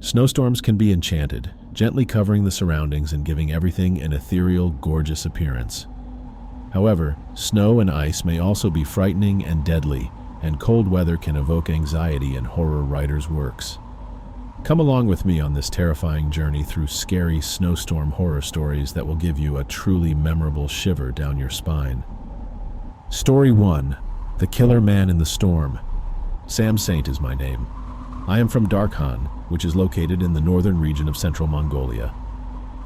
Snowstorms can be enchanted, gently covering the surroundings and giving everything an ethereal, gorgeous appearance. However, snow and ice may also be frightening and deadly, and cold weather can evoke anxiety in horror writers' works. Come along with me on this terrifying journey through scary snowstorm horror stories that will give you a truly memorable shiver down your spine. Story 1. The Killer Man in the Storm. Sam Saint is my name. I am from Darkhan, which is located in the northern region of central Mongolia.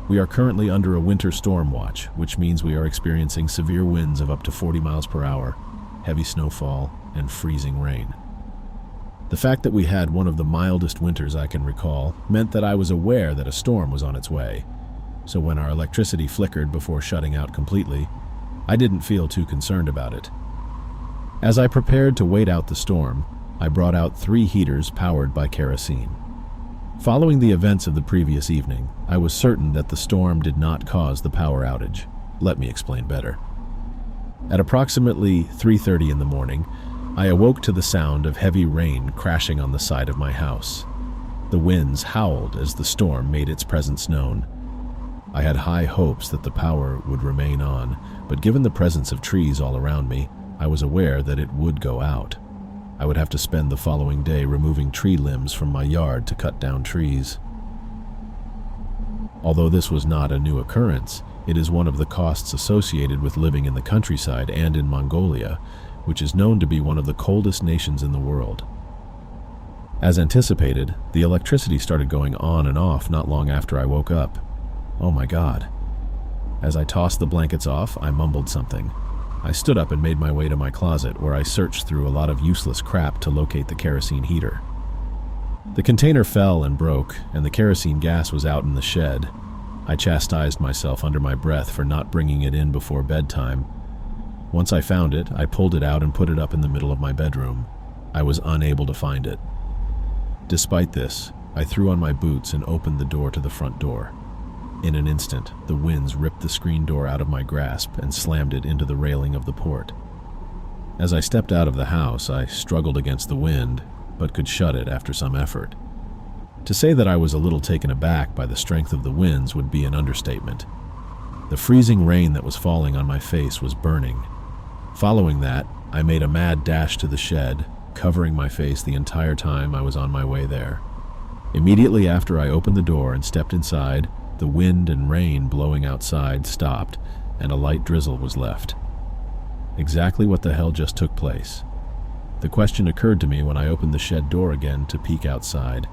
We are currently under a winter storm watch, which means we are experiencing severe winds of up to 40 miles per hour, heavy snowfall, and freezing rain. The fact that we had one of the mildest winters I can recall meant that I was aware that a storm was on its way. So when our electricity flickered before shutting out completely, I didn't feel too concerned about it. As I prepared to wait out the storm, I brought out 3 heaters powered by kerosene. Following the events of the previous evening, I was certain that the storm did not cause the power outage. Let me explain better. At approximately 3:30 in the morning, I awoke to the sound of heavy rain crashing on the side of my house. The winds howled as the storm made its presence known. I had high hopes that the power would remain on, but given the presence of trees all around me, I was aware that it would go out. I would have to spend the following day removing tree limbs from my yard to cut down trees. Although this was not a new occurrence, it is one of the costs associated with living in the countryside and in Mongolia, which is known to be one of the coldest nations in the world. As anticipated, the electricity started going on and off not long after I woke up. Oh my God. As I tossed the blankets off, I mumbled something. I stood up and made my way to my closet, where I searched through a lot of useless crap to locate the kerosene heater. The container fell and broke, and the kerosene gas was out in the shed. I chastised myself under my breath for not bringing it in before bedtime. Once I found it, I pulled it out and put it up in the middle of my bedroom. I was unable to find it. Despite this, I threw on my boots and opened the door to the front door. In an instant, the winds ripped the screen door out of my grasp and slammed it into the railing of the port. As I stepped out of the house, I struggled against the wind, but could shut it after some effort. To say that I was a little taken aback by the strength of the winds would be an understatement. The freezing rain that was falling on my face was burning. Following that, I made a mad dash to the shed, covering my face the entire time I was on my way there. Immediately after I opened the door and stepped inside, the wind and rain blowing outside stopped, and a light drizzle was left. Exactly what the hell just took place? The question occurred to me when I opened the shed door again to peek outside.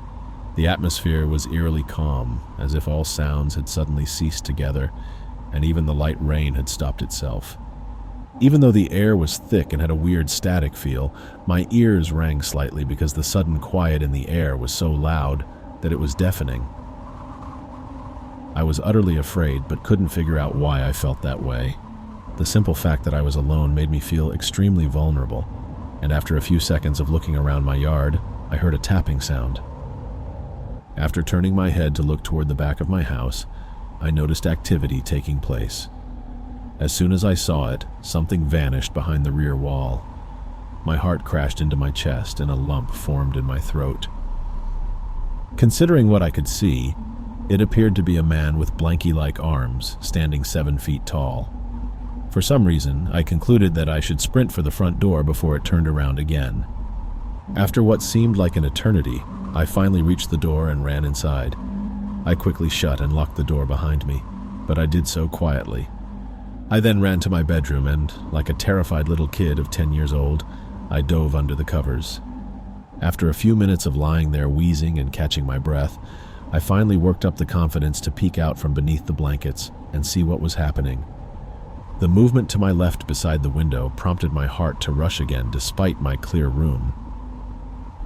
The atmosphere was eerily calm, as if all sounds had suddenly ceased together, and even the light rain had stopped itself. Even though the air was thick and had a weird static feel, my ears rang slightly because the sudden quiet in the air was so loud that it was deafening. I was utterly afraid, but couldn't figure out why I felt that way. The simple fact that I was alone made me feel extremely vulnerable, and after a few seconds of looking around my yard, I heard a tapping sound. After turning my head to look toward the back of my house, I noticed activity taking place. As soon as I saw it, something vanished behind the rear wall. My heart crashed into my chest and a lump formed in my throat. Considering what I could see, it appeared to be a man with blankie-like arms, standing 7 feet tall. For some reason, I concluded that I should sprint for the front door before it turned around again. After what seemed like an eternity, I finally reached the door and ran inside. I quickly shut and locked the door behind me, but I did so quietly. I then ran to my bedroom and, like a terrified little kid of 10 years old, I dove under the covers. After a few minutes of lying there wheezing and catching my breath, I finally worked up the confidence to peek out from beneath the blankets and see what was happening. The movement to my left beside the window prompted my heart to rush again despite my clear room.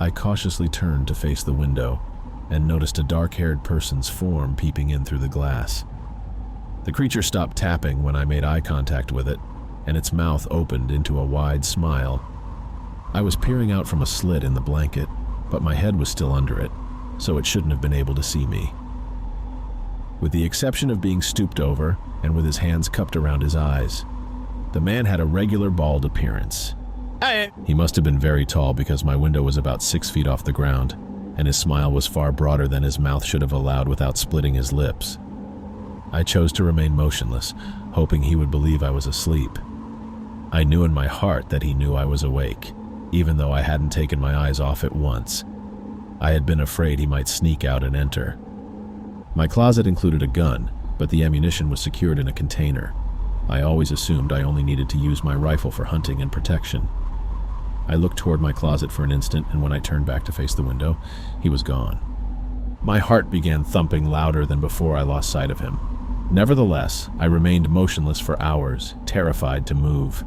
I cautiously turned to face the window and noticed a dark-haired person's form peeping in through the glass. The creature stopped tapping when I made eye contact with it, and its mouth opened into a wide smile. I was peering out from a slit in the blanket, but my head was still under it, so it shouldn't have been able to see me. With the exception of being stooped over and with his hands cupped around his eyes, the man had a regular bald appearance. He must have been very tall because my window was about 6 feet off the ground, and his smile was far broader than his mouth should have allowed without splitting his lips. I chose to remain motionless, hoping he would believe I was asleep. I knew in my heart that he knew I was awake, even though I hadn't taken my eyes off it once. I had been afraid he might sneak out and enter. My closet included a gun, but the ammunition was secured in a container. I always assumed I only needed to use my rifle for hunting and protection. I looked toward my closet for an instant, and when I turned back to face the window, he was gone. My heart began thumping louder than before I lost sight of him. Nevertheless, I remained motionless for hours, terrified to move.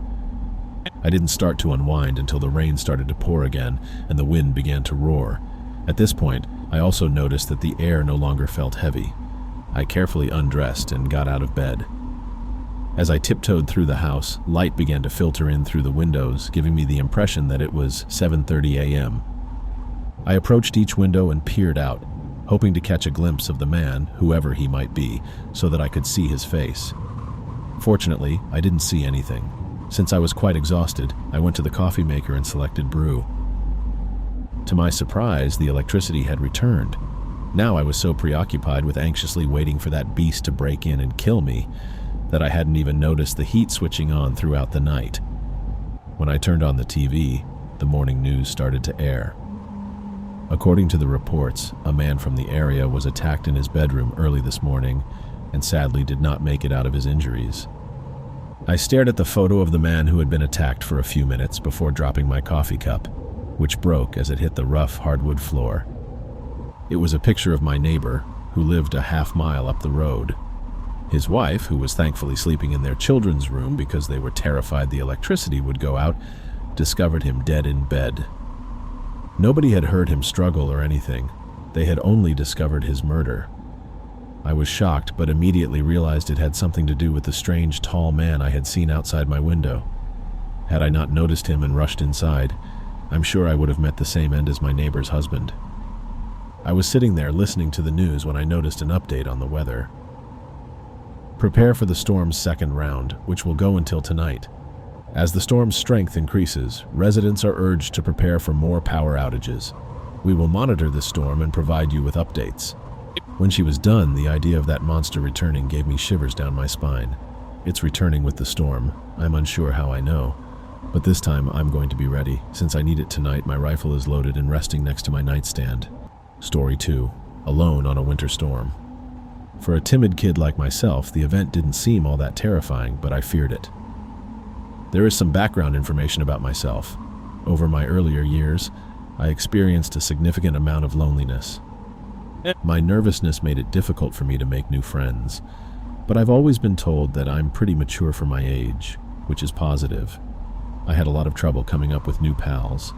I didn't start to unwind until the rain started to pour again and the wind began to roar. At this point, I also noticed that the air no longer felt heavy. I carefully undressed and got out of bed. As I tiptoed through the house, light began to filter in through the windows, giving me the impression that it was 7:30 a.m. I approached each window and peered out, hoping to catch a glimpse of the man, whoever he might be, so that I could see his face. Fortunately, I didn't see anything. Since I was quite exhausted, I went to the coffee maker and selected brew. To my surprise, the electricity had returned. Now I was so preoccupied with anxiously waiting for that beast to break in and kill me that I hadn't even noticed the heat switching on throughout the night. When I turned on the TV, the morning news started to air. According to the reports, a man from the area was attacked in his bedroom early this morning and sadly did not make it out of his injuries. I stared at the photo of the man who had been attacked for a few minutes before dropping my coffee cup, which broke as it hit the rough hardwood floor. It was a picture of my neighbor, who lived a half-mile up the road. His wife, who was thankfully sleeping in their children's room because they were terrified the electricity would go out, discovered him dead in bed. Nobody had heard him struggle or anything. They had only discovered his murder. I was shocked, but immediately realized it had something to do with the strange, tall man I had seen outside my window. Had I not noticed him and rushed inside, I'm sure I would have met the same end as my neighbor's husband. I was sitting there listening to the news when I noticed an update on the weather. Prepare for the storm's second round, which will go until tonight. As the storm's strength increases, residents are urged to prepare for more power outages. We will monitor this storm and provide you with updates. When she was done, the idea of that monster returning gave me shivers down my spine. It's returning with the storm. I'm unsure how I know. But this time, I'm going to be ready. Since I need it tonight, my rifle is loaded and resting next to my nightstand. Story 2. Alone on a winter storm. For a timid kid like myself, the event didn't seem all that terrifying, but I feared it. There is some background information about myself. Over my earlier years, I experienced a significant amount of loneliness. My nervousness made it difficult for me to make new friends, but I've always been told that I'm pretty mature for my age, which is positive. I had a lot of trouble coming up with new pals.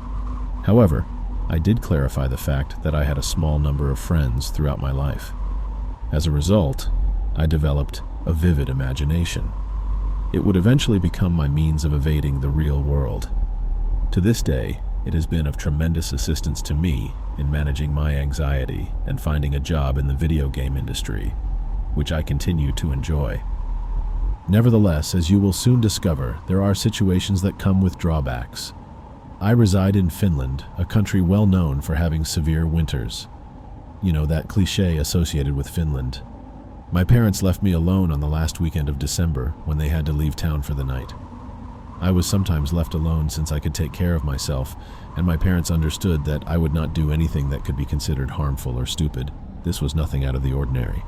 However, I did clarify the fact that I had a small number of friends throughout my life. As a result, I developed a vivid imagination. It would eventually become my means of evading the real world. To this day, it has been of tremendous assistance to me in managing my anxiety and finding a job in the video game industry, which I continue to enjoy. Nevertheless, as you will soon discover, there are situations that come with drawbacks. I reside in Finland, a country well known for having severe winters. You know, that cliché associated with Finland. My parents left me alone on the last weekend of December when they had to leave town for the night. I was sometimes left alone since I could take care of myself, and my parents understood that I would not do anything that could be considered harmful or stupid. This was nothing out of the ordinary.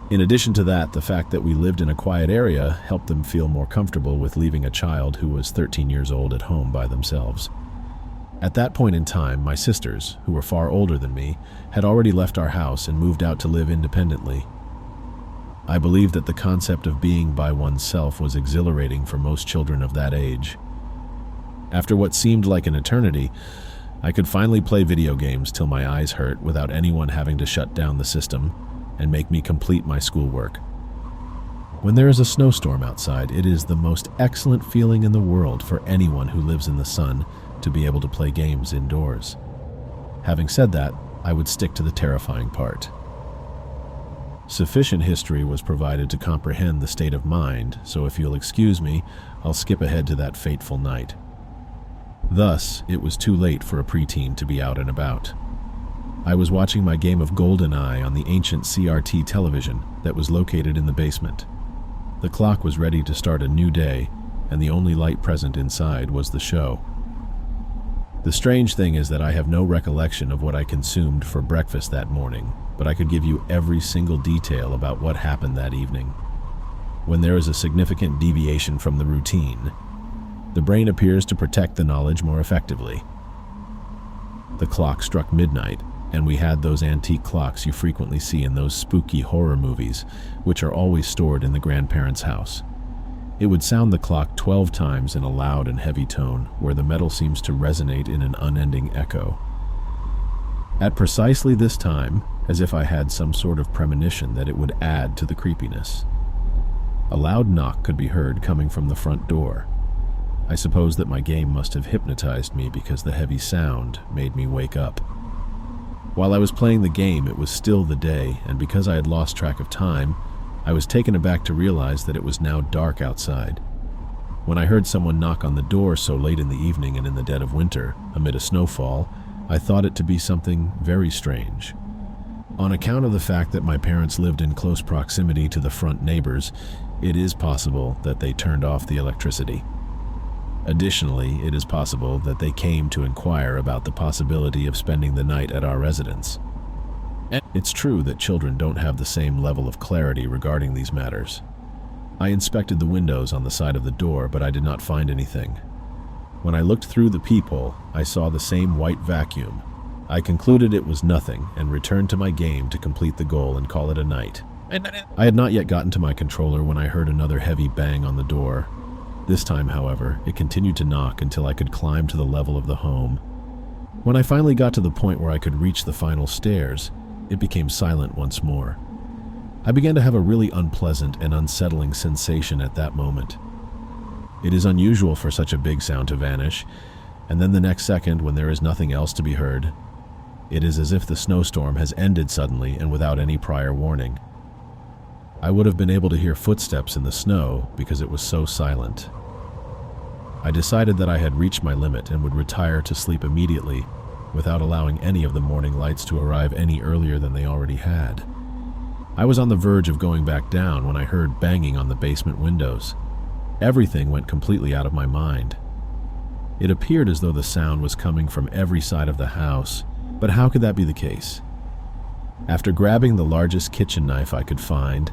In addition to that, the fact that we lived in a quiet area helped them feel more comfortable with leaving a child who was 13 years old at home by themselves. At that point in time, my sisters, who were far older than me, had already left our house and moved out to live independently. I believe that the concept of being by oneself was exhilarating for most children of that age. After what seemed like an eternity, I could finally play video games till my eyes hurt without anyone having to shut down the system and make me complete my schoolwork. When there is a snowstorm outside, it is the most excellent feeling in the world for anyone who lives in the sun to be able to play games indoors. Having said that, I would stick to the terrifying part. Sufficient history was provided to comprehend the state of mind, so if you'll excuse me, I'll skip ahead to that fateful night. Thus, it was too late for a preteen to be out and about. I was watching my game of GoldenEye on the ancient CRT television that was located in the basement. The clock was ready to start a new day, and the only light present inside was the show. The strange thing is that I have no recollection of what I consumed for breakfast that morning, but I could give you every single detail about what happened that evening. When there is a significant deviation from the routine, the brain appears to protect the knowledge more effectively. The clock struck midnight, and we had those antique clocks you frequently see in those spooky horror movies, which are always stored in the grandparents' house. It would sound the clock 12 times in a loud and heavy tone, where the metal seems to resonate in an unending echo. At precisely this time, as if I had some sort of premonition that it would add to the creepiness, a loud knock could be heard coming from the front door. I suppose that my game must have hypnotized me because the heavy sound made me wake up. While I was playing the game, it was still the day, and because I had lost track of time, I was taken aback to realize that it was now dark outside. When I heard someone knock on the door so late in the evening and in the dead of winter, amid a snowfall, I thought it to be something very strange. On account of the fact that my parents lived in close proximity to the front neighbors, it is possible that they turned off the electricity. Additionally, it is possible that they came to inquire about the possibility of spending the night at our residence. It's true that children don't have the same level of clarity regarding these matters. I inspected the windows on the side of the door, but I did not find anything. When I looked through the peephole, I saw the same white vacuum. I concluded it was nothing and returned to my game to complete the goal and call it a night. I had not yet gotten to my controller when I heard another heavy bang on the door. This time, however, it continued to knock until I could climb to the level of the home. When I finally got to the point where I could reach the final stairs, it became silent once more. I began to have a really unpleasant and unsettling sensation at that moment. It is unusual for such a big sound to vanish, and then the next second, when there is nothing else to be heard, it is as if the snowstorm has ended suddenly and without any prior warning. I would have been able to hear footsteps in the snow because it was so silent. I decided that I had reached my limit and would retire to sleep immediately without allowing any of the morning lights to arrive any earlier than they already had. I was on the verge of going back down when I heard banging on the basement windows. Everything went completely out of my mind. It appeared as though the sound was coming from every side of the house, but how could that be the case? After grabbing the largest kitchen knife I could find,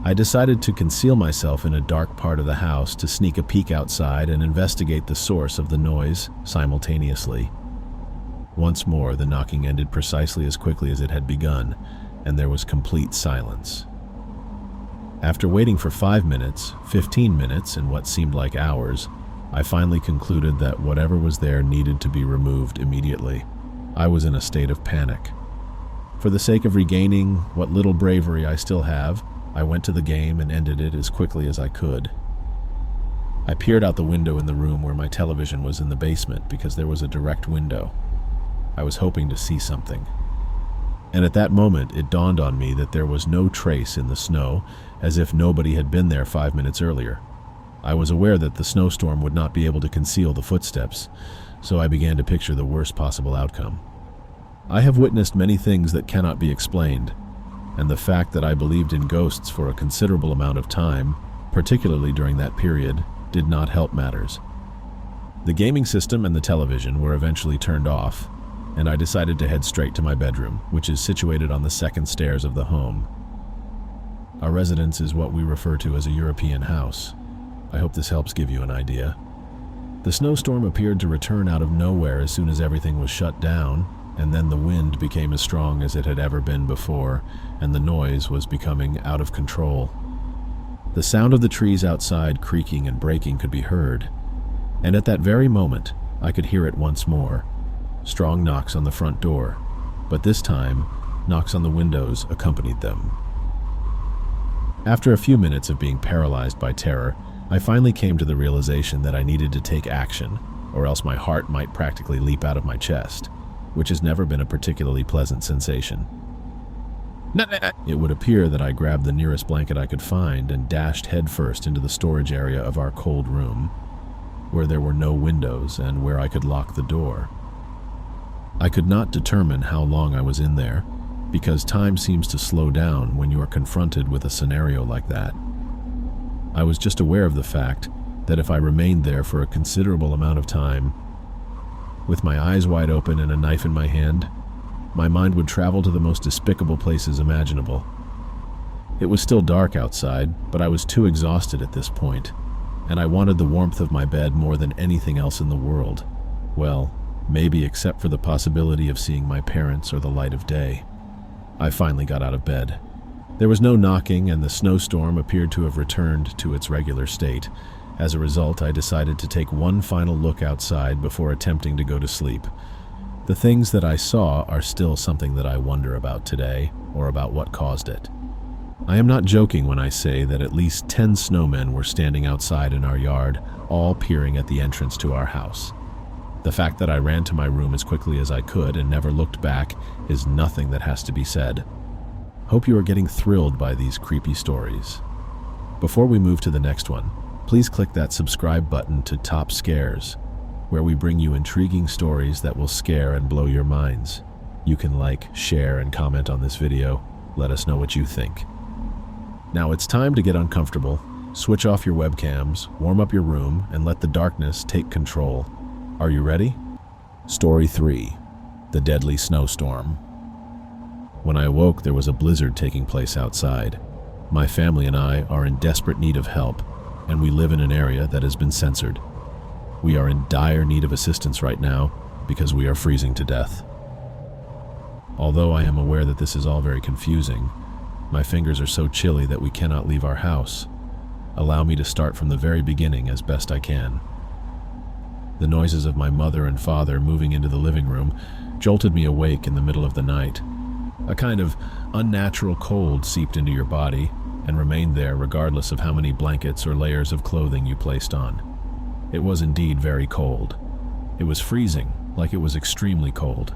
I decided to conceal myself in a dark part of the house to sneak a peek outside and investigate the source of the noise simultaneously. Once more, the knocking ended precisely as quickly as it had begun, and there was complete silence. After waiting for 5 minutes, 15 minutes, and what seemed like hours, I finally concluded that whatever was there needed to be removed immediately. I was in a state of panic. For the sake of regaining what little bravery I still have, I went to the game and ended it as quickly as I could. I peered out the window in the room where my television was in the basement because there was a direct window. I was hoping to see something. And at that moment, it dawned on me that there was no trace in the snow, as if nobody had been there 5 minutes earlier. I was aware that the snowstorm would not be able to conceal the footsteps, so I began to picture the worst possible outcome. I have witnessed many things that cannot be explained, and the fact that I believed in ghosts for a considerable amount of time, particularly during that period, did not help matters. The gaming system and the television were eventually turned off, and I decided to head straight to my bedroom, which is situated on the second stairs of the home. Our residence is what we refer to as a European house. I hope this helps give you an idea. The snowstorm appeared to return out of nowhere as soon as everything was shut down, and then the wind became as strong as it had ever been before, and the noise was becoming out of control. The sound of the trees outside creaking and breaking could be heard, and at that very moment, I could hear it once more. Strong knocks on the front door, but this time, knocks on the windows accompanied them. After a few minutes of being paralyzed by terror, I finally came to the realization that I needed to take action, or else my heart might practically leap out of my chest, which has never been a particularly pleasant sensation. It would appear that I grabbed the nearest blanket I could find and dashed headfirst into the storage area of our cold room, where there were no windows and where I could lock the door. I could not determine how long I was in there, because time seems to slow down when you are confronted with a scenario like that. I was just aware of the fact that if I remained there for a considerable amount of time, with my eyes wide open and a knife in my hand, my mind would travel to the most despicable places imaginable. It was still dark outside, but I was too exhausted at this point, and I wanted the warmth of my bed more than anything else in the world. Well, maybe except for the possibility of seeing my parents or the light of day. I finally got out of bed. There was no knocking, and the snowstorm appeared to have returned to its regular state. As a result, I decided to take one final look outside before attempting to go to sleep. The things that I saw are still something that I wonder about today, or about what caused it. I am not joking when I say that at least 10 snowmen were standing outside in our yard, all peering at the entrance to our house. The fact that I ran to my room as quickly as I could and never looked back is nothing that has to be said. Hope you are getting thrilled by these creepy stories. Before we move to the next one, please click that subscribe button to Top Scares, where we bring you intriguing stories that will scare and blow your minds. You can like, share, and comment on this video. Let us know what you think. Now it's time to get uncomfortable. Switch off your webcams, warm up your room, and let the darkness take control. Are you ready? Story 3. The Deadly Snowstorm. When I awoke, there was a blizzard taking place outside. My family and I are in desperate need of help, and we live in an area that has been censored. We are in dire need of assistance right now because we are freezing to death. Although I am aware that this is all very confusing, my fingers are so chilly that we cannot leave our house. Allow me to start from the very beginning as best I can. The noises of my mother and father moving into the living room jolted me awake in the middle of the night. A kind of unnatural cold seeped into your body and remained there regardless of how many blankets or layers of clothing you placed on. It was indeed very cold. It was freezing, like it was extremely cold.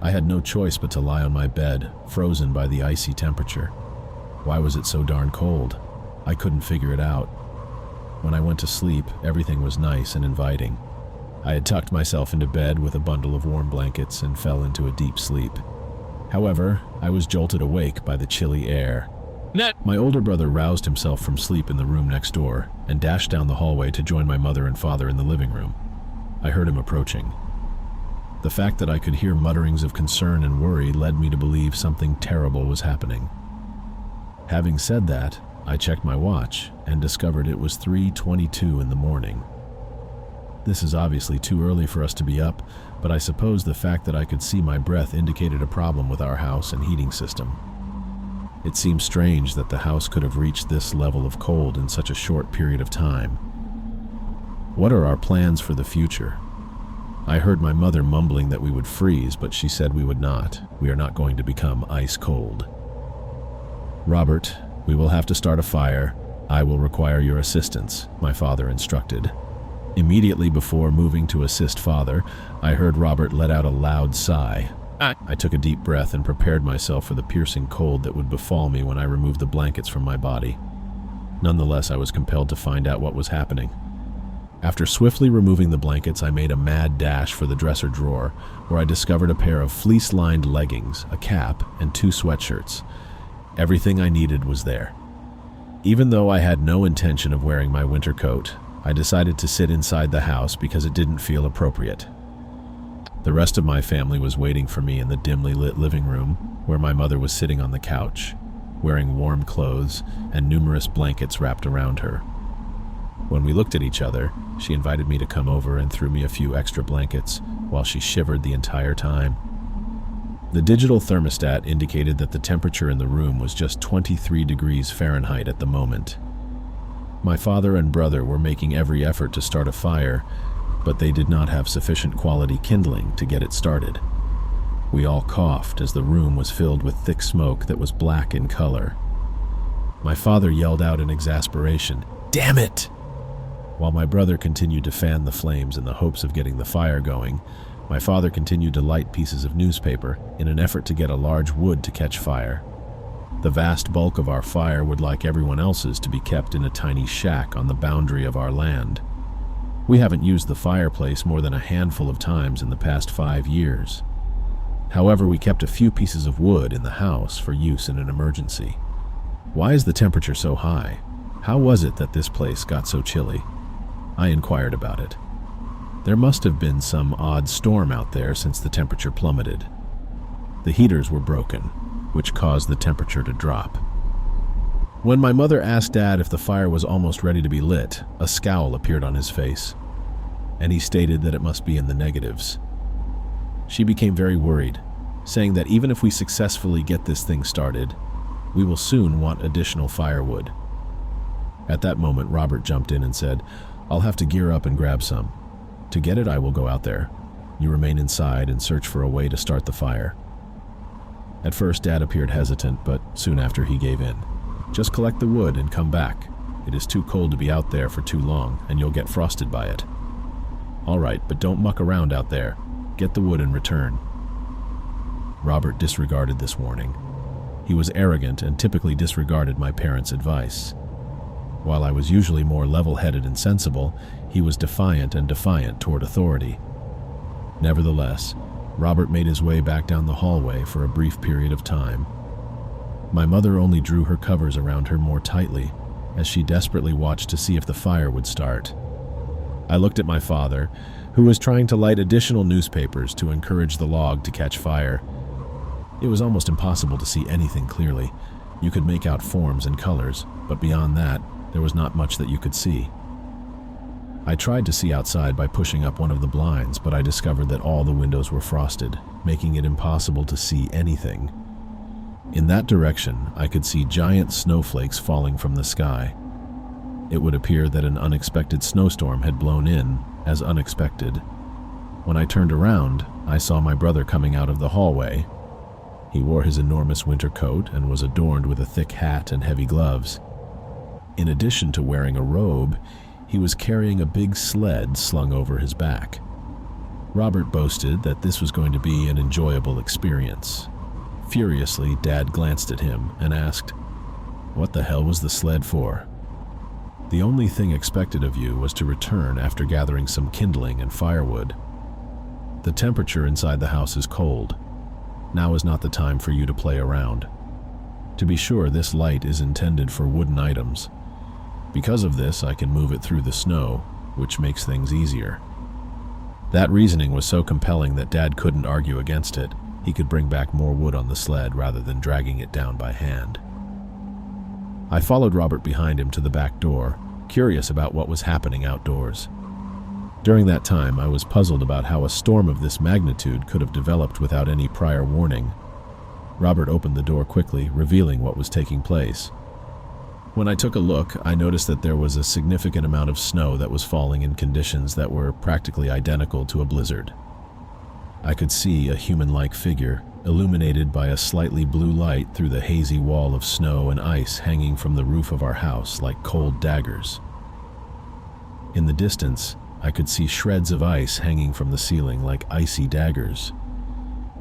I had no choice but to lie on my bed, frozen by the icy temperature. Why was it so darn cold? I couldn't figure it out. When I went to sleep, everything was nice and inviting. I had tucked myself into bed with a bundle of warm blankets and fell into a deep sleep. However, I was jolted awake by the chilly air. My older brother roused himself from sleep in the room next door and dashed down the hallway to join my mother and father in the living room. I heard him approaching. The fact that I could hear mutterings of concern and worry led me to believe something terrible was happening. Having said that, I checked my watch and discovered it was 3:22 in the morning. This is obviously too early for us to be up, but I suppose the fact that I could see my breath indicated a problem with our house and heating system. It seems strange that the house could have reached this level of cold in such a short period of time. What are our plans for the future? I heard my mother mumbling that we would freeze, but she said we would not. We are not going to become ice cold. Robert, we will have to start a fire. I will require your assistance, my father instructed. Immediately before moving to assist father, I heard Robert let out a loud sigh. I took a deep breath and prepared myself for the piercing cold that would befall me when I removed the blankets from my body. Nonetheless, I was compelled to find out what was happening. After swiftly removing the blankets, I made a mad dash for the dresser drawer, where I discovered a pair of fleece-lined leggings, a cap, and 2 sweatshirts. Everything I needed was there. Even though I had no intention of wearing my winter coat, I decided to sit inside the house because it didn't feel appropriate. The rest of my family was waiting for me in the dimly lit living room, where my mother was sitting on the couch, wearing warm clothes and numerous blankets wrapped around her. When we looked at each other, she invited me to come over and threw me a few extra blankets while she shivered the entire time. The digital thermostat indicated that the temperature in the room was just 23 degrees Fahrenheit at the moment. My father and brother were making every effort to start a fire, but they did not have sufficient quality kindling to get it started. We all coughed as the room was filled with thick smoke that was black in color. My father yelled out in exasperation, "Damn it!" While my brother continued to fan the flames in the hopes of getting the fire going, my father continued to light pieces of newspaper in an effort to get a large wood to catch fire. The vast bulk of our fire would, like everyone else's, to be kept in a tiny shack on the boundary of our land. We haven't used the fireplace more than a handful of times in the past 5 years. However, we kept a few pieces of wood in the house for use in an emergency. Why is the temperature so high? How was it that this place got so chilly? I inquired about it. There must have been some odd storm out there since the temperature plummeted. The heaters were broken, which caused the temperature to drop. When my mother asked Dad if the fire was almost ready to be lit, a scowl appeared on his face, and he stated that it must be in the negatives. She became very worried, saying that even if we successfully get this thing started, we will soon want additional firewood. At that moment, Robert jumped in and said, "I'll have to gear up and grab some. To get it, I will go out there. You remain inside and search for a way to start the fire." At first, Dad appeared hesitant, but soon after he gave in. "Just collect the wood and come back. It is too cold to be out there for too long, and you'll get frosted by it." "All right, but don't muck around out there. Get the wood and return." Robert disregarded this warning. He was arrogant and typically disregarded my parents' advice. While I was usually more level-headed and sensible, he was defiant toward authority. Nevertheless, Robert made his way back down the hallway for a brief period of time. My mother only drew her covers around her more tightly as she desperately watched to see if the fire would start. I looked at my father, who was trying to light additional newspapers to encourage the log to catch fire. It was almost impossible to see anything clearly. You could make out forms and colors, but beyond that, there was not much that you could see. I tried to see outside by pushing up one of the blinds, but I discovered that all the windows were frosted, making it impossible to see anything. In that direction, I could see giant snowflakes falling from the sky. It would appear that an unexpected snowstorm had blown in, as unexpected. When I turned around, I saw my brother coming out of the hallway. He wore his enormous winter coat and was adorned with a thick hat and heavy gloves. In addition to wearing a robe, he was carrying a big sled slung over his back. Robert boasted that this was going to be an enjoyable experience. Furiously, Dad glanced at him and asked, "What the hell was the sled for?" "The only thing expected of you was to return after gathering some kindling and firewood. The temperature inside the house is cold. Now is not the time for you to play around. To be sure, this light is intended for wooden items. Because of this, I can move it through the snow, which makes things easier." That reasoning was so compelling that Dad couldn't argue against it. He could bring back more wood on the sled rather than dragging it down by hand. I followed Robert behind him to the back door, curious about what was happening outdoors. During that time, I was puzzled about how a storm of this magnitude could have developed without any prior warning. Robert opened the door quickly, revealing what was taking place. When I took a look, I noticed that there was a significant amount of snow that was falling in conditions that were practically identical to a blizzard. I could see a human-like figure, illuminated by a slightly blue light through the hazy wall of snow and ice hanging from the roof of our house like cold daggers. In the distance, I could see shreds of ice hanging from the ceiling like icy daggers.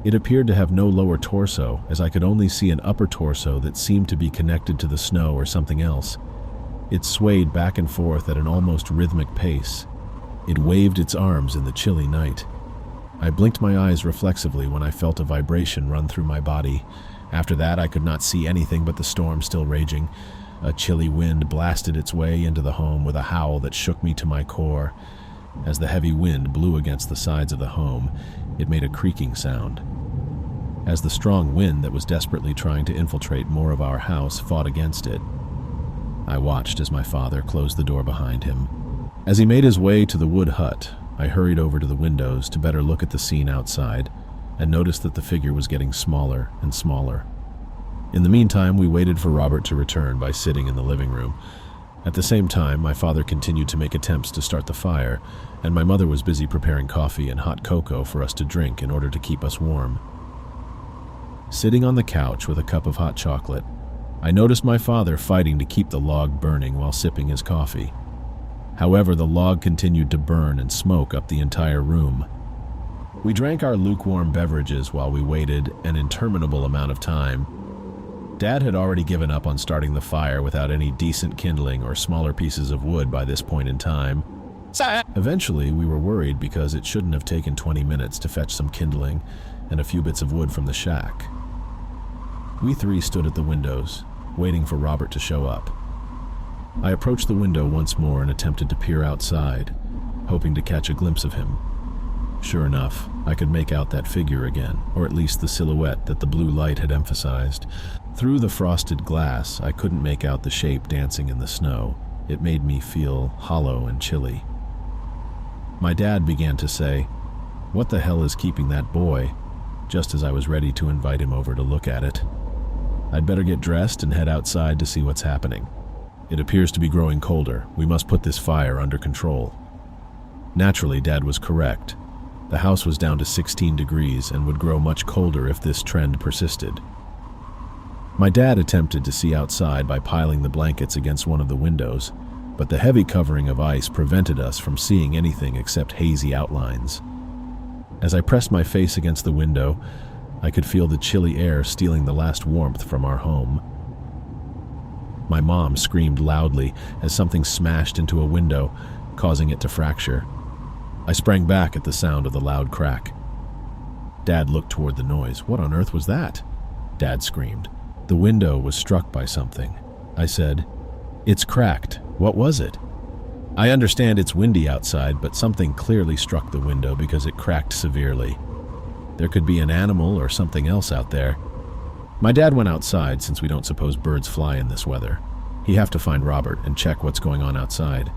It appeared to have no lower torso, as I could only see an upper torso that seemed to be connected to the snow or something else. It swayed back and forth at an almost rhythmic pace. It waved its arms in the chilly night. I blinked my eyes reflexively when I felt a vibration run through my body. After that, I could not see anything but the storm still raging. A chilly wind blasted its way into the home with a howl that shook me to my core. As the heavy wind blew against the sides of the home, it made a creaking sound. As the strong wind that was desperately trying to infiltrate more of our house fought against it, I watched as my father closed the door behind him. As he made his way to the wood hut, I hurried over to the windows to better look at the scene outside and noticed that the figure was getting smaller and smaller. In the meantime, we waited for Robert to return by sitting in the living room. At the same time, my father continued to make attempts to start the fire, and my mother was busy preparing coffee and hot cocoa for us to drink in order to keep us warm. Sitting on the couch with a cup of hot chocolate, I noticed my father fighting to keep the log burning while sipping his coffee. However, the log continued to burn and smoke up the entire room. We drank our lukewarm beverages while we waited an interminable amount of time. Dad had already given up on starting the fire without any decent kindling or smaller pieces of wood by this point in time. Eventually, we were worried because it shouldn't have taken 20 minutes to fetch some kindling and a few bits of wood from the shack. We three stood at the windows, waiting for Robert to show up. I approached the window once more and attempted to peer outside, hoping to catch a glimpse of him. Sure enough, I could make out that figure again, or at least the silhouette that the blue light had emphasized. Through the frosted glass, I couldn't make out the shape dancing in the snow. It made me feel hollow and chilly. My dad began to say, "What the hell is keeping that boy?" just as I was ready to invite him over to look at it. I'd better get dressed and head outside to see what's happening. It appears to be growing colder. We must put this fire under control. Naturally, Dad was correct. The house was down to 16 degrees and would grow much colder if this trend persisted. My dad attempted to see outside by piling the blankets against one of the windows, but the heavy covering of ice prevented us from seeing anything except hazy outlines. As I pressed my face against the window, I could feel the chilly air stealing the last warmth from our home. My mom screamed loudly as something smashed into a window, causing it to fracture. I sprang back at the sound of the loud crack. Dad looked toward the noise. "What on earth was that?" Dad screamed. "The window was struck by something." I said, "It's cracked. What was it?" "I understand it's windy outside, but something clearly struck the window because it cracked severely. There could be an animal or something else out there." My dad went outside since we don't suppose birds fly in this weather. He'd have to find Robert and check what's going on outside.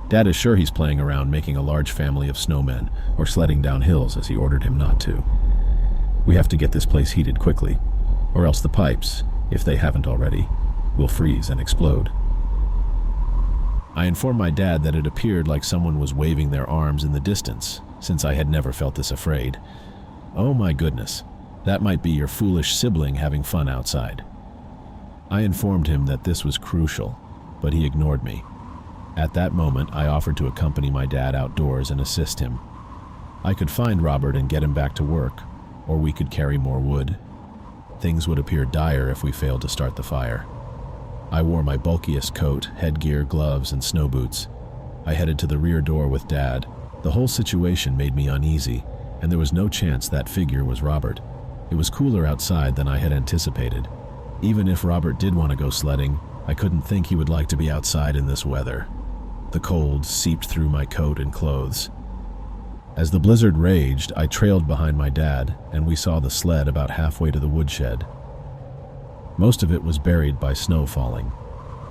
Dad is sure he's playing around making a large family of snowmen or sledding down hills as he ordered him not to. We have to get this place heated quickly, or else the pipes, if they haven't already, will freeze and explode. I informed my dad that it appeared like someone was waving their arms in the distance, since I had never felt this afraid. "Oh my goodness, that might be your foolish sibling having fun outside." I informed him that this was crucial, but he ignored me. At that moment, I offered to accompany my dad outdoors and assist him. I could find Robert and get him back to work, or we could carry more wood. Things would appear dire if we failed to start the fire. I wore my bulkiest coat, headgear, gloves, and snow boots. I headed to the rear door with Dad. The whole situation made me uneasy, and there was no chance that figure was Robert. It was cooler outside than I had anticipated. Even if Robert did want to go sledding, I couldn't think he would like to be outside in this weather. The cold seeped through my coat and clothes. As the blizzard raged, I trailed behind my dad, and we saw the sled about halfway to the woodshed. Most of it was buried by snow falling.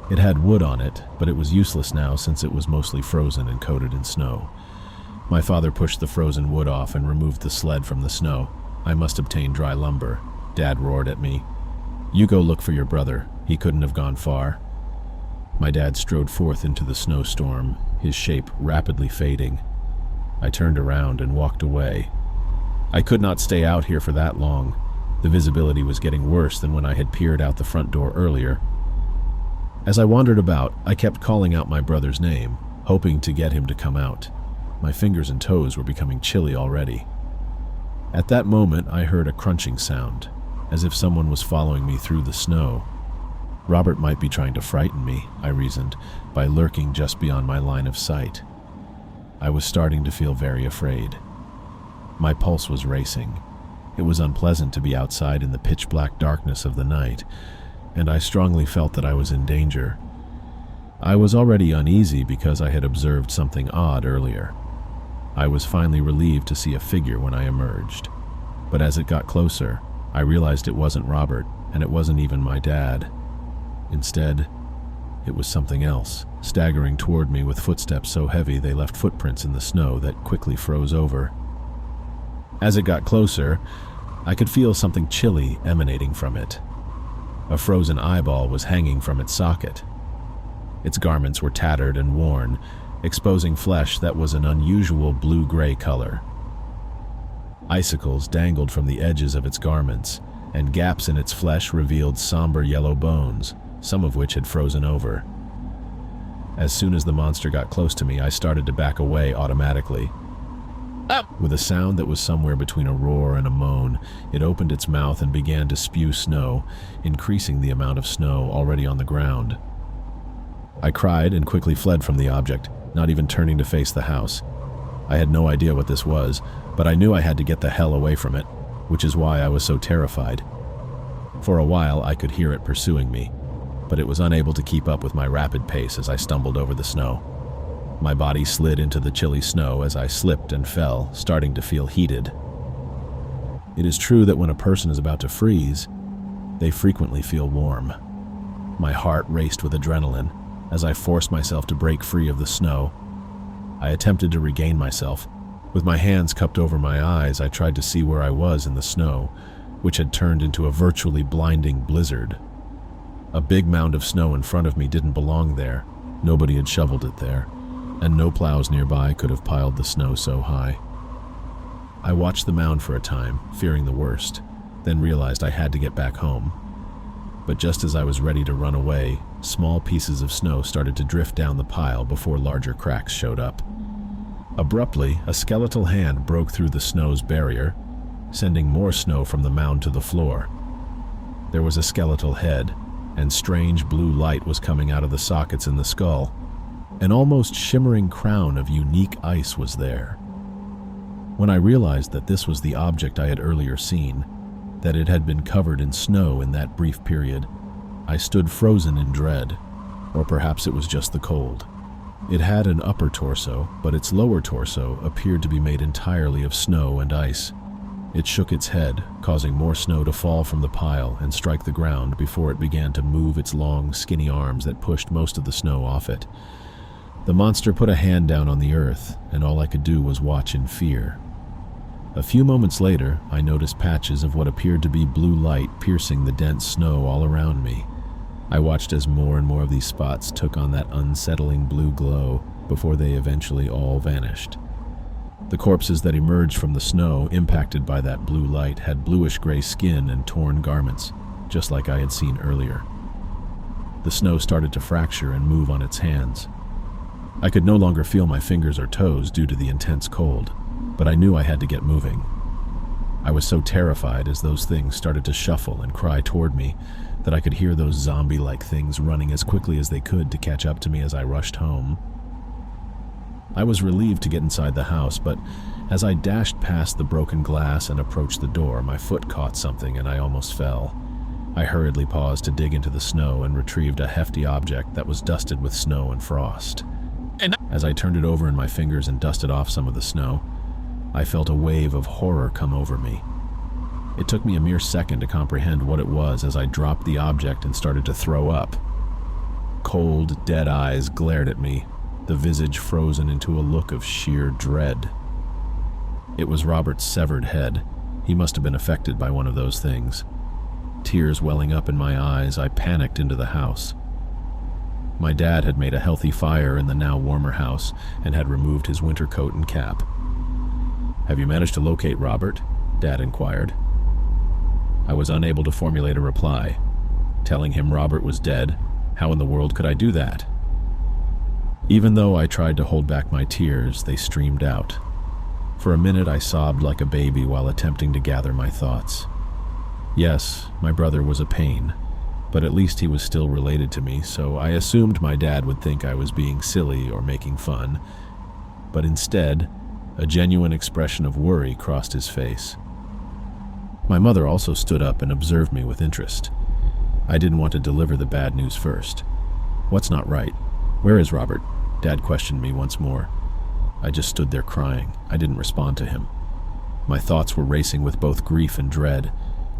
It had wood on it, but it was useless now since it was mostly frozen and coated in snow. My father pushed the frozen wood off and removed the sled from the snow. "I must obtain dry lumber," Dad roared at me. "You go look for your brother. He couldn't have gone far." My dad strode forth into the snowstorm, his shape rapidly fading. I turned around and walked away. I could not stay out here for that long. The visibility was getting worse than when I had peered out the front door earlier. As I wandered about, I kept calling out my brother's name, hoping to get him to come out. My fingers and toes were becoming chilly already. At that moment, I heard a crunching sound, as if someone was following me through the snow. Robert might be trying to frighten me, I reasoned, by lurking just beyond my line of sight. I was starting to feel very afraid. My pulse was racing. It was unpleasant to be outside in the pitch-black darkness of the night, and I strongly felt that I was in danger. I was already uneasy because I had observed something odd earlier. I was finally relieved to see a figure when I emerged. But as it got closer, I realized it wasn't Robert, and it wasn't even my dad. Instead, it was something else, staggering toward me with footsteps so heavy they left footprints in the snow that quickly froze over. As it got closer, I could feel something chilly emanating from it. A frozen eyeball was hanging from its socket. Its garments were tattered and worn, exposing flesh that was an unusual blue-gray color. Icicles dangled from the edges of its garments, and gaps in its flesh revealed somber yellow bones, some of which had frozen over. As soon as the monster got close to me, I started to back away automatically. With a sound that was somewhere between a roar and a moan, it opened its mouth and began to spew snow, increasing the amount of snow already on the ground. I cried and quickly fled from the object, not even turning to face the house. I had no idea what this was, but I knew I had to get the hell away from it, which is why I was so terrified. For a while, I could hear it pursuing me, but it was unable to keep up with my rapid pace as I stumbled over the snow. My body slid into the chilly snow as I slipped and fell, starting to feel heated. It is true that when a person is about to freeze, they frequently feel warm. My heart raced with adrenaline as I forced myself to break free of the snow. I attempted to regain myself. With my hands cupped over my eyes, I tried to see where I was in the snow, which had turned into a virtually blinding blizzard. A big mound of snow in front of me didn't belong there. Nobody had shoveled it there, and no plows nearby could have piled the snow so high. I watched the mound for a time, fearing the worst, then realized I had to get back home. But just as I was ready to run away, small pieces of snow started to drift down the pile before larger cracks showed up. Abruptly, a skeletal hand broke through the snow's barrier, sending more snow from the mound to the floor. There was a skeletal head, and strange blue light was coming out of the sockets in the skull. An almost shimmering crown of unique ice was there. When I realized that this was the object I had earlier seen, that it had been covered in snow in that brief period, I stood frozen in dread, or perhaps it was just the cold. It had an upper torso, but its lower torso appeared to be made entirely of snow and ice. It shook its head, causing more snow to fall from the pile and strike the ground before it began to move its long, skinny arms that pushed most of the snow off it. The monster put a hand down on the earth, and all I could do was watch in fear. A few moments later, I noticed patches of what appeared to be blue light piercing the dense snow all around me. I watched as more and more of these spots took on that unsettling blue glow before they eventually all vanished. The corpses that emerged from the snow impacted by that blue light had bluish-gray skin and torn garments, just like I had seen earlier. The snow started to fracture and move on its hands. I could no longer feel my fingers or toes due to the intense cold, but I knew I had to get moving. I was so terrified as those things started to shuffle and cry toward me that I could hear those zombie-like things running as quickly as they could to catch up to me as I rushed home. I was relieved to get inside the house, but as I dashed past the broken glass and approached the door, my foot caught something and I almost fell. I hurriedly paused to dig into the snow and retrieved a hefty object that was dusted with snow and frost. As I turned it over in my fingers and dusted off some of the snow, I felt a wave of horror come over me. It took me a mere second to comprehend what it was as I dropped the object and started to throw up. Cold, dead eyes glared at me, the visage frozen into a look of sheer dread. It was Robert's severed head. He must have been affected by one of those things. Tears welling up in my eyes, I panicked into the house. My dad had made a healthy fire in the now warmer house and had removed his winter coat and cap. "Have you managed to locate Robert?" Dad inquired. I was unable to formulate a reply. Telling him Robert was dead, how in the world could I do that? Even though I tried to hold back my tears, they streamed out. For a minute I sobbed like a baby while attempting to gather my thoughts. Yes, my brother was a pain, but at least he was still related to me, so I assumed my dad would think I was being silly or making fun. But instead, a genuine expression of worry crossed his face. My mother also stood up and observed me with interest. I didn't want to deliver the bad news first. "What's not right? Where is Robert?" Dad questioned me once more. I just stood there crying. I didn't respond to him. My thoughts were racing with both grief and dread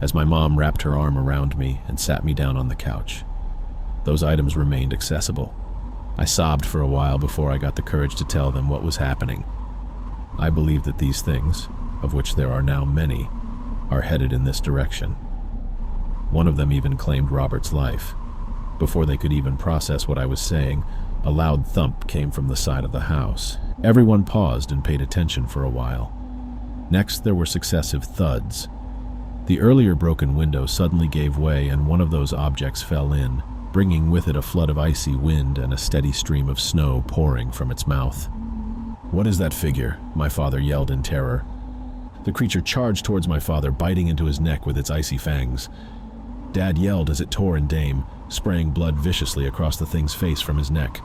as my mom wrapped her arm around me and sat me down on the couch. Those items remained accessible. I sobbed for a while before I got the courage to tell them what was happening. I believe that these things, of which there are now many, are headed in this direction. One of them even claimed Robert's life. Before they could even process what I was saying, a loud thump came from the side of the house. Everyone paused and paid attention for a while. Next, there were successive thuds. The earlier broken window suddenly gave way and one of those objects fell in, bringing with it a flood of icy wind and a steady stream of snow pouring from its mouth. "What is that figure?" my father yelled in terror. The creature charged towards my father, biting into his neck with its icy fangs. Dad yelled as it tore and Dame, spraying blood viciously across the thing's face from his neck.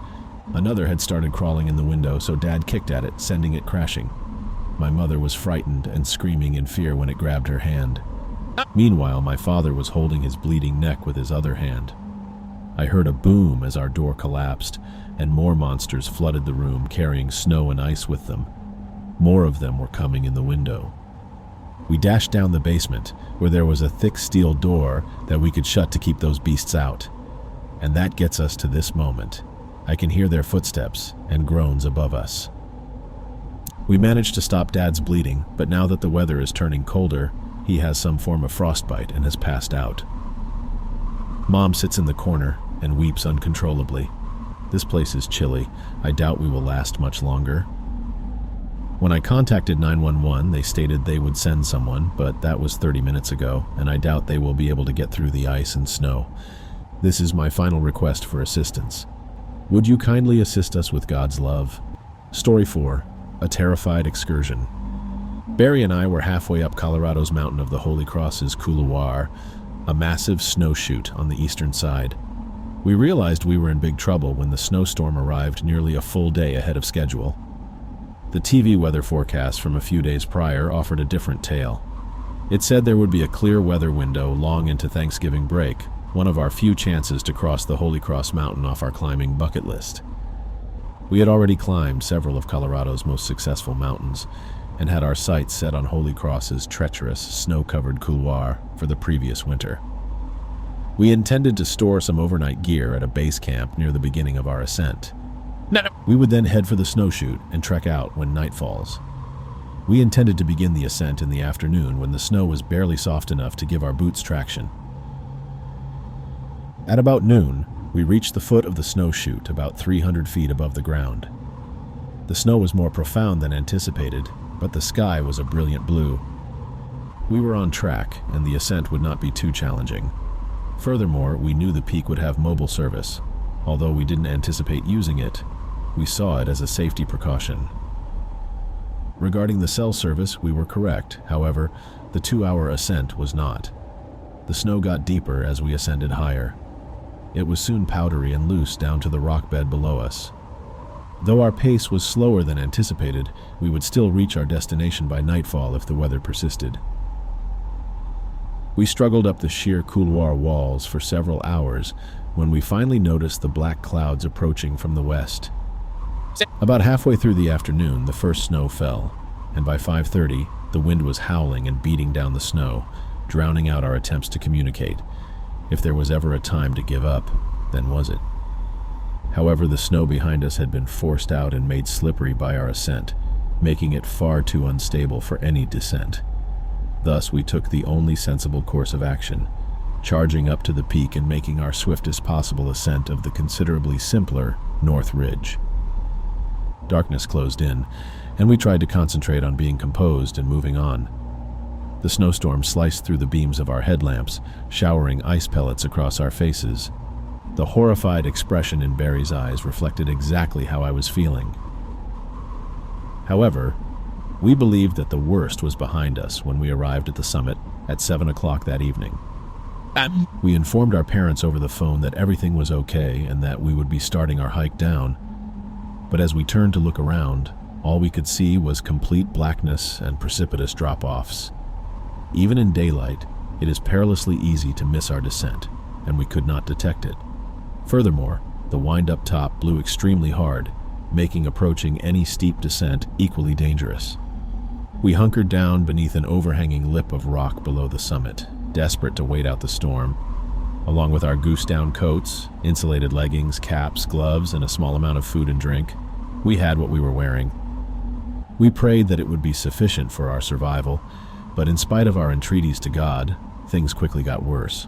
Another had started crawling in the window, so Dad kicked at it, sending it crashing. My mother was frightened and screaming in fear when it grabbed her hand. Meanwhile, my father was holding his bleeding neck with his other hand. I heard a boom as our door collapsed, and more monsters flooded the room, carrying snow and ice with them. More of them were coming in the window. We dashed down the basement, where there was a thick steel door that we could shut to keep those beasts out. And that gets us to this moment. I can hear their footsteps and groans above us. We managed to stop Dad's bleeding, but now that the weather is turning colder, he has some form of frostbite and has passed out. Mom sits in the corner and weeps uncontrollably. This place is chilly. I doubt we will last much longer. When I contacted 911, they stated they would send someone, but that was 30 minutes ago, and I doubt they will be able to get through the ice and snow. This is my final request for assistance. Would you kindly assist us with God's love? Story 4. A Terrified Excursion. Barry and I were halfway up Colorado's Mountain of the Holy Cross's couloir, a massive snowshoot on the eastern side. We realized we were in big trouble when the snowstorm arrived nearly a full day ahead of schedule. The TV weather forecast from a few days prior offered a different tale. It said there would be a clear weather window long into Thanksgiving break, one of our few chances to cross the Holy Cross Mountain off our climbing bucket list. We had already climbed several of Colorado's most successful mountains and had our sights set on Holy Cross's treacherous, snow-covered couloir for the previous winter. We intended to store some overnight gear at a base camp near the beginning of our ascent. We would then head for the snowshoot and trek out when night falls. We intended to begin the ascent in the afternoon when the snow was barely soft enough to give our boots traction. At about noon, we reached the foot of the snowshoot about 300 feet above the ground. The snow was more profound than anticipated, but the sky was a brilliant blue. We were on track, and the ascent would not be too challenging. Furthermore, we knew the peak would have mobile service. Although we didn't anticipate using it, we saw it as a safety precaution. Regarding the cell service, we were correct. However, the 2-hour ascent was not. The snow got deeper as we ascended higher. It was soon powdery and loose down to the rock bed below us. Though our pace was slower than anticipated, we would still reach our destination by nightfall if the weather persisted. We struggled up the sheer couloir walls for several hours when we finally noticed the black clouds approaching from the west. About halfway through the afternoon, the first snow fell, and by 5:30, the wind was howling and beating down the snow, drowning out our attempts to communicate. If there was ever a time to give up, then was it? However, the snow behind us had been forced out and made slippery by our ascent, making it far too unstable for any descent. Thus, we took the only sensible course of action, charging up to the peak and making our swiftest possible ascent of the considerably simpler North Ridge. Darkness closed in, and we tried to concentrate on being composed and moving on. The snowstorm sliced through the beams of our headlamps, showering ice pellets across our faces. The horrified expression in Barry's eyes reflected exactly how I was feeling. However, we believed that the worst was behind us when we arrived at the summit at 7 o'clock that evening. We informed our parents over the phone that everything was okay and that we would be starting our hike down. But as we turned to look around, all we could see was complete blackness and precipitous drop-offs. Even in daylight, it is perilously easy to miss our descent, and we could not detect it. Furthermore, the wind-up top blew extremely hard, making approaching any steep descent equally dangerous. We hunkered down beneath an overhanging lip of rock below the summit, desperate to wait out the storm. Along with our goose-down coats, insulated leggings, caps, gloves, and a small amount of food and drink, we had what we were wearing. We prayed that it would be sufficient for our survival, but in spite of our entreaties to God, things quickly got worse.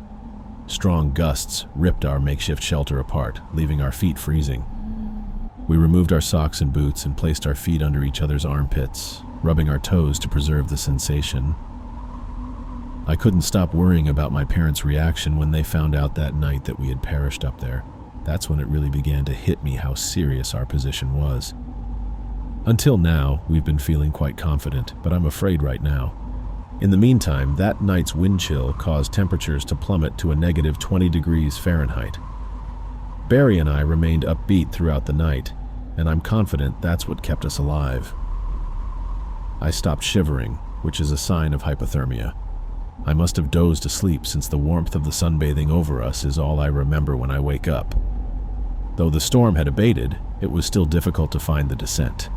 Strong gusts ripped our makeshift shelter apart, leaving our feet freezing. We removed our socks and boots and placed our feet under each other's armpits, rubbing our toes to preserve the sensation. I couldn't stop worrying about my parents' reaction when they found out that night that we had perished up there. That's when it really began to hit me how serious our position was. Until now, we've been feeling quite confident, but I'm afraid right now. In the meantime, that night's wind chill caused temperatures to plummet to a negative 20 degrees Fahrenheit. Barry and I remained upbeat throughout the night, and I'm confident that's what kept us alive. I stopped shivering, which is a sign of hypothermia. I must have dozed asleep since the warmth of the sunbathing over us is all I remember when I wake up. Though the storm had abated, it was still difficult to find the descent.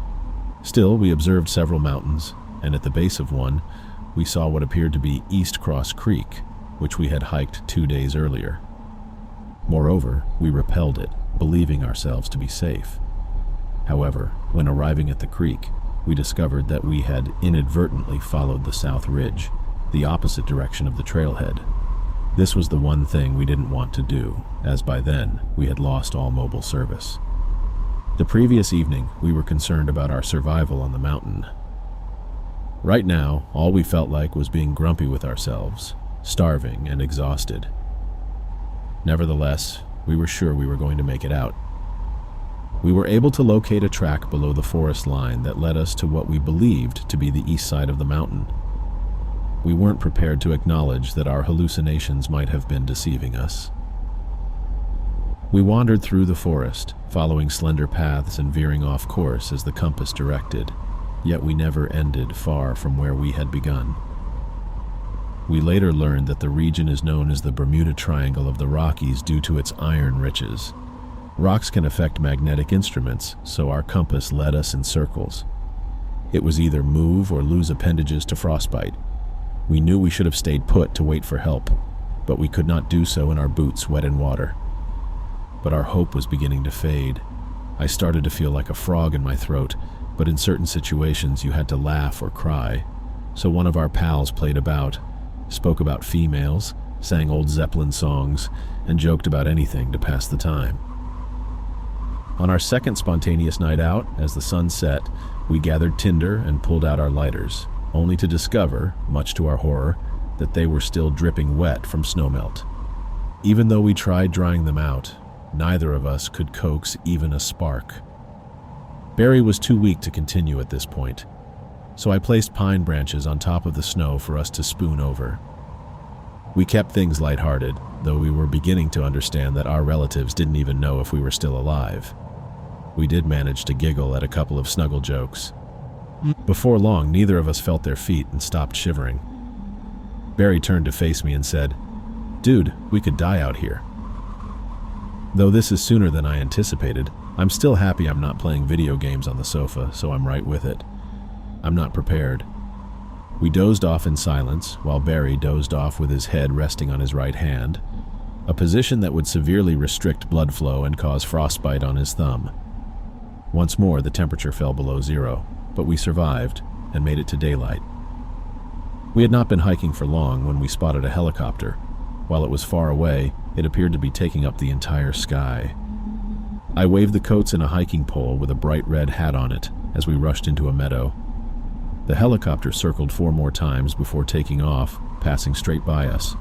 Still, we observed several mountains, and at the base of one, we saw what appeared to be East Cross Creek, which we had hiked 2 days earlier. Moreover, we rappelled it, believing ourselves to be safe. However, when arriving at the creek, we discovered that we had inadvertently followed the south ridge, the opposite direction of the trailhead. This was the one thing we didn't want to do, as by then we had lost all mobile service. The previous evening, we were concerned about our survival on the mountain. Right now, all we felt like was being grumpy with ourselves, starving and exhausted. Nevertheless, we were sure we were going to make it out. We were able to locate a track below the forest line that led us to what we believed to be the east side of the mountain. We weren't prepared to acknowledge that our hallucinations might have been deceiving us. We wandered through the forest, following slender paths and veering off course as the compass directed, yet we never ended far from where we had begun. We later learned that the region is known as the Bermuda Triangle of the Rockies due to its iron riches. Rocks can affect magnetic instruments, so our compass led us in circles. It was either move or lose appendages to frostbite. We knew we should have stayed put to wait for help, but we could not do so in our boots wet in water. But our hope was beginning to fade. I started to feel like a frog in my throat, but in certain situations you had to laugh or cry. So one of our pals played about, spoke about females, sang old Zeppelin songs, and joked about anything to pass the time. On our second spontaneous night out, as the sun set, we gathered tinder and pulled out our lighters, only to discover, much to our horror, that they were still dripping wet from snowmelt. Even though we tried drying them out, neither of us could coax even a spark. Barry was too weak to continue at this point, so I placed pine branches on top of the snow for us to spoon over. We kept things lighthearted, though we were beginning to understand that our relatives didn't even know if we were still alive. We did manage to giggle at a couple of snuggle jokes. Before long, neither of us felt their feet and stopped shivering. Barry turned to face me and said, "Dude, we could die out here." Though this is sooner than I anticipated, I'm still happy I'm not playing video games on the sofa, so I'm right with it. I'm not prepared. We dozed off in silence, while Barry dozed off with his head resting on his right hand, a position that would severely restrict blood flow and cause frostbite on his thumb. Once more, the temperature fell below zero, but we survived and made it to daylight. We had not been hiking for long when we spotted a helicopter. While it was far away, it appeared to be taking up the entire sky. I waved the coats in a hiking pole with a bright red hat on it as we rushed into a meadow. The helicopter circled 4 more times before taking off, passing straight by us.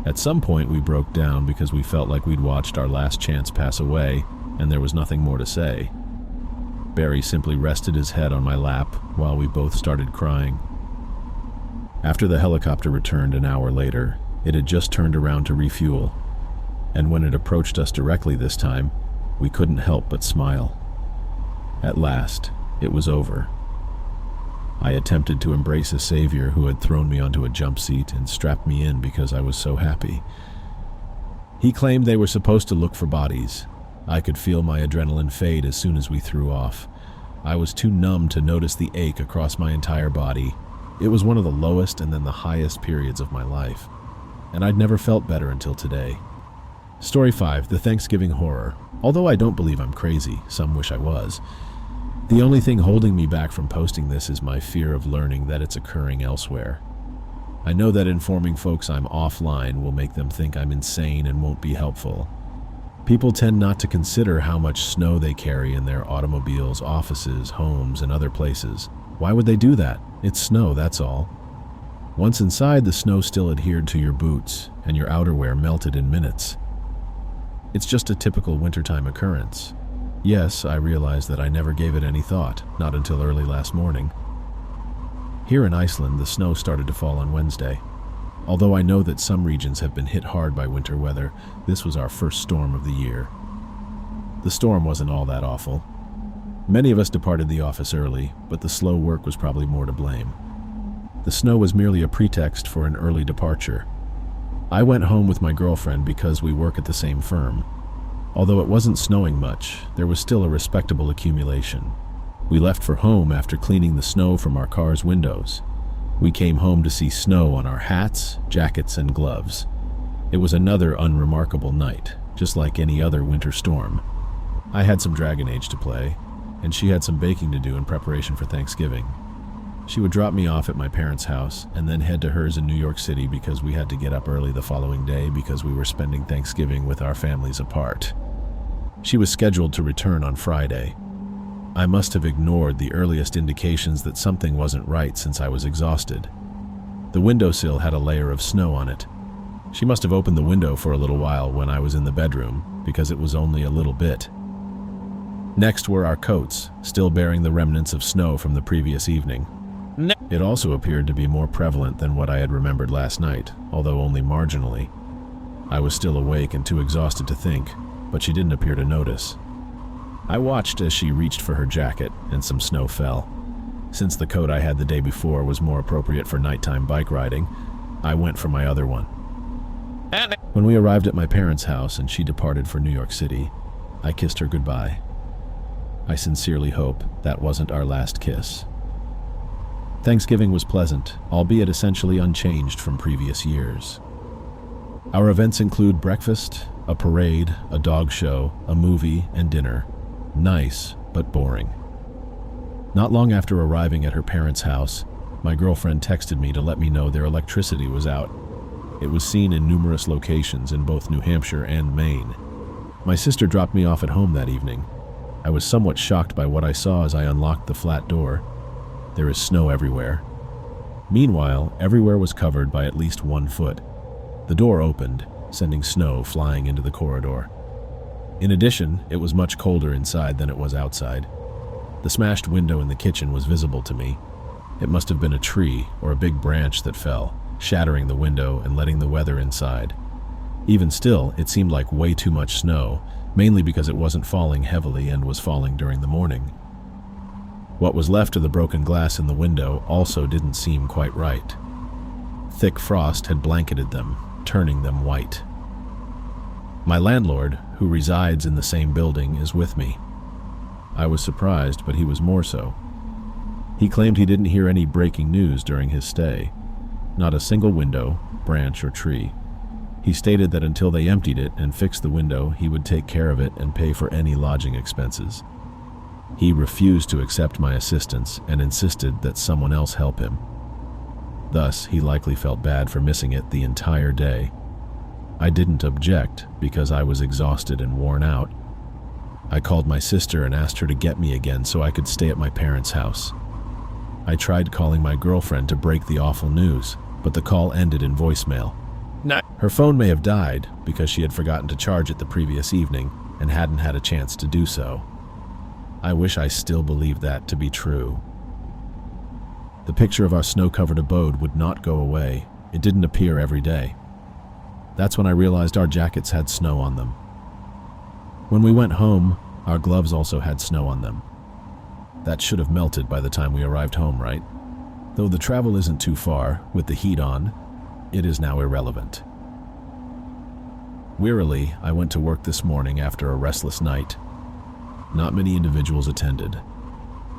At some point we broke down because we felt like we'd watched our last chance pass away, and there was nothing more to say. Barry simply rested his head on my lap while we both started crying. After the helicopter returned an hour later, it had just turned around to refuel, and when it approached us directly this time, we couldn't help but smile. At last, it was over. I attempted to embrace a savior who had thrown me onto a jump seat and strapped me in because I was so happy. He claimed they were supposed to look for bodies. I could feel my adrenaline fade as soon as we threw off. I was too numb to notice the ache across my entire body. It was one of the lowest and then the highest periods of my life, and I'd never felt better until today. Story 5, The Thanksgiving Horror. Although I don't believe I'm crazy, some wish I was. The only thing holding me back from posting this is my fear of learning that it's occurring elsewhere. I know that informing folks I'm offline will make them think I'm insane and won't be helpful. People tend not to consider how much snow they carry in their automobiles, offices, homes, and other places. Why would they do that? It's snow, that's all. Once inside, the snow still adhered to your boots, and your outerwear melted in minutes. It's just a typical wintertime occurrence. Yes, I realize that I never gave it any thought, not until early last morning. Here in Iceland, the snow started to fall on Wednesday. Although I know that some regions have been hit hard by winter weather, this was our first storm of the year. The storm wasn't all that awful. Many of us departed the office early, but the slow work was probably more to blame. The snow was merely a pretext for an early departure. I went home with my girlfriend because we work at the same firm. Although it wasn't snowing much, there was still a respectable accumulation. We left for home after cleaning the snow from our car's windows. We came home to see snow on our hats, jackets, and gloves. It was another unremarkable night, just like any other winter storm. I had some Dragon Age to play, and she had some baking to do in preparation for Thanksgiving. She would drop me off at my parents' house and then head to hers in New York City because we had to get up early the following day because we were spending Thanksgiving with our families apart. She was scheduled to return on Friday. I must have ignored the earliest indications that something wasn't right since I was exhausted. The windowsill had a layer of snow on it. She must have opened the window for a little while when I was in the bedroom because it was only a little bit. Next were our coats, still bearing the remnants of snow from the previous evening. It also appeared to be more prevalent than what I had remembered last night, although only marginally. I was still awake and too exhausted to think, but she didn't appear to notice. I watched as she reached for her jacket, and some snow fell. Since the coat I had the day before was more appropriate for nighttime bike riding, I went for my other one. When we arrived at my parents' house and she departed for New York City, I kissed her goodbye. I sincerely hope that wasn't our last kiss. Thanksgiving was pleasant, albeit essentially unchanged from previous years. Our events include breakfast, a parade, a dog show, a movie, and dinner. Nice, but boring. Not long after arriving at her parents' house, my girlfriend texted me to let me know their electricity was out. It was seen in numerous locations in both New Hampshire and Maine. My sister dropped me off at home that evening. I was somewhat shocked by what I saw as I unlocked the flat door. There is snow everywhere. Meanwhile, everywhere was covered by at least 1 foot. The door opened, sending snow flying into the corridor. In addition, it was much colder inside than it was outside. The smashed window in the kitchen was visible to me. It must have been a tree or a big branch that fell, shattering the window and letting the weather inside. Even still, it seemed like way too much snow, mainly because it wasn't falling heavily and was falling during the morning. What was left of the broken glass in the window also didn't seem quite right. Thick frost had blanketed them, turning them white. My landlord, who resides in the same building, is with me. I was surprised, but he was more so. He claimed he didn't hear any breaking news during his stay. Not a single window, branch, or tree. He stated that until they emptied it and fixed the window, he would take care of it and pay for any lodging expenses. He refused to accept my assistance and insisted that someone else help him. Thus, he likely felt bad for missing it the entire day. I didn't object because I was exhausted and worn out. I called my sister and asked her to get me again so I could stay at my parents' house. I tried calling my girlfriend to break the awful news, but the call ended in voicemail. Her phone may have died because she had forgotten to charge it the previous evening and hadn't had a chance to do so. I wish I still believed that to be true. The picture of our snow-covered abode would not go away. It didn't appear every day. That's when I realized our jackets had snow on them. When we went home, our gloves also had snow on them. That should have melted by the time we arrived home, right? Though the travel isn't too far, with the heat on, it is now irrelevant. Wearily, I went to work this morning after a restless night. Not many individuals attended.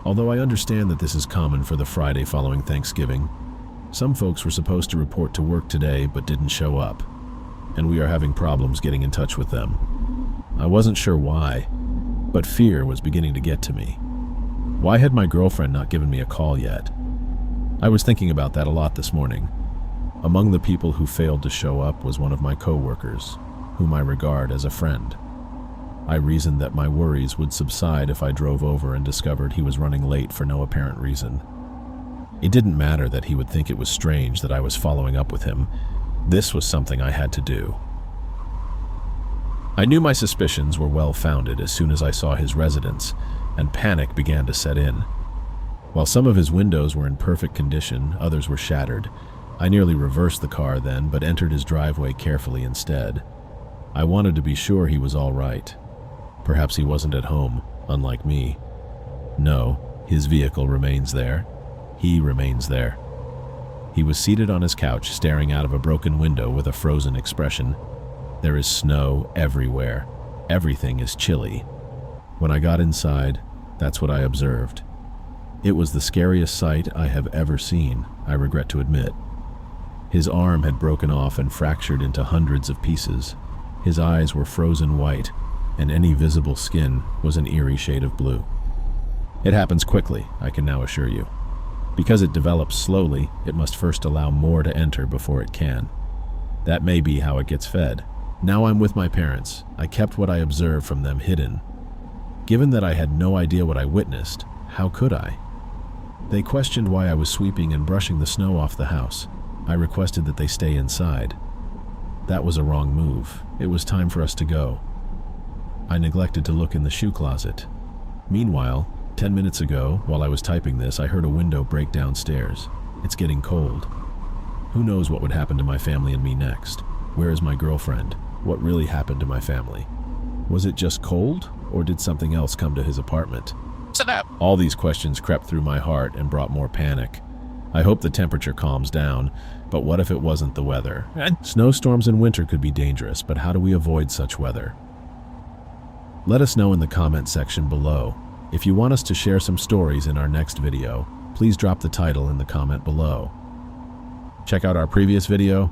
Although I understand that this is common for the Friday following Thanksgiving, some folks were supposed to report to work today but didn't show up, and we are having problems getting in touch with them. I wasn't sure why, but fear was beginning to get to me. Why had my girlfriend not given me a call yet? I was thinking about that a lot this morning. Among the people who failed to show up was one of my co-workers, whom I regard as a friend. I reasoned that my worries would subside if I drove over and discovered he was running late for no apparent reason. It didn't matter that he would think it was strange that I was following up with him. This was something I had to do. I knew my suspicions were well-founded as soon as I saw his residence, and panic began to set in. While some of his windows were in perfect condition, others were shattered. I nearly reversed the car then, but entered his driveway carefully instead. I wanted to be sure he was all right. Perhaps he wasn't at home, unlike me. No, his vehicle remains there. He remains there. He was seated on his couch, staring out of a broken window with a frozen expression. There is snow everywhere. Everything is chilly. When I got inside, that's what I observed. It was the scariest sight I have ever seen, I regret to admit. His arm had broken off and fractured into hundreds of pieces. His eyes were frozen white, and any visible skin was an eerie shade of blue. It happens quickly, I can now assure you. Because it develops slowly, it must first allow more to enter before it can. That may be how it gets fed. Now I'm with my parents. I kept what I observed from them hidden. Given that I had no idea what I witnessed, how could I? They questioned why I was sweeping and brushing the snow off the house. I requested that they stay inside. That was a wrong move. It was time for us to go. I neglected to look in the shoe closet. Meanwhile, 10 minutes ago, while I was typing this, I heard a window break downstairs. It's getting cold. Who knows what would happen to my family and me next? Where is my girlfriend? What really happened to my family? Was it just cold, or did something else come to his apartment? All these questions crept through my heart and brought more panic. I hope the temperature calms down, but what if it wasn't the weather? Snowstorms in winter could be dangerous, but how do we avoid such weather? Let us know in the comment section below. If you want us to share some stories in our next video, please drop the title in the comment below. Check out our previous video